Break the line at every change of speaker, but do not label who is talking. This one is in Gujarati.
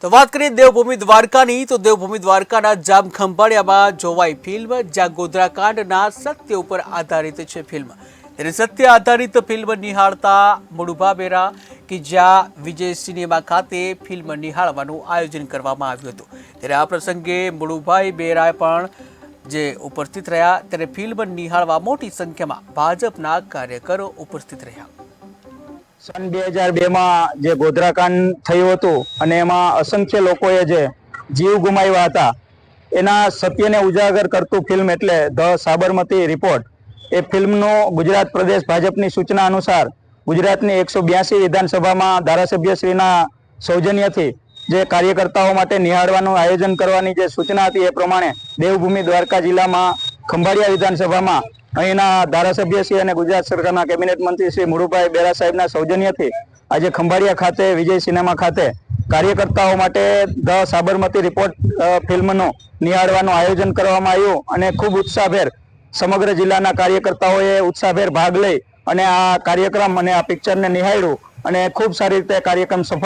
તો વાત કરીએ દેવભૂમિ દ્વારકાની તો દેવભૂમિ દ્વારકાના જામ ખંભાળિયામાં જોવાઈ ફિલ્મ જ્યાં ગોધરાકાંડના સત્ય ઉપર આધારિત છે ફિલ્મ ત્યારે સત્ય આધારિત ફિલ્મ નિહાળતા મુળુભા બેરા કે જ્યાં વિજય સિનેમા ખાતે ફિલ્મ નિહાળવાનું આયોજન કરવામાં આવ્યું હતું ત્યારે આ પ્રસંગે મુળુભાઈ બેરા પણ જે ઉપસ્થિત રહ્યા ત્યારે ફિલ્મ નિહાળવા મોટી સંખ્યામાં ભાજપના કાર્યકરો ઉપસ્થિત રહ્યા।
सन 2002 માં જે ગોધરાકાંડ થયું હતું અને એમાં અસંખ્ય લોકોએ જે જીવ ગુમાવ્યા હતા એના સત્યને ઉજાગર કરતું ફિલ્મ એટલે ધ સાબરમતી રિપોર્ટ। એ ફિલ્મનો ગુજરાત પ્રદેશ ભાજપની સૂચના અનુસાર ગુજરાતની 182 વિધાનસભામાં ધારાસભ્યશ્રીના સૌજન્યથી જે કાર્યકર્તાઓ માટે નિહાળવાનું આયોજન કરવાની જે સૂચના હતી એ પ્રમાણે દેવભૂમિ દ્વારકા જિલ્લામાં ખંભાળિયા વિધાનસભામાં અહીંના ધારાસભ્યશ્રી અને ગુજરાત સરકારના કેબિનેટ મંત્રી શ્રી મુળુભાઈ બેરા સાહેબના સૌજન્યથી આજે ખંભાળિયા ખાતે વિજય સિનેમા ખાતે કાર્યકર્તાઓ માટે ધ સાબરમતી રિપોર્ટ ફિલ્મનું નિહાળવાનું આયોજન કરવામાં આવ્યું અને ખૂબ ઉત્સાહભેર સમગ્ર જિલ્લાના કાર્યકર્તાઓએ ઉત્સાહભેર ભાગ લઈ અને આ કાર્યક્રમ અને આ પિક્ચરને નિહાળ્યું અને ખૂબ સારી રીતે કાર્યક્રમ સફળ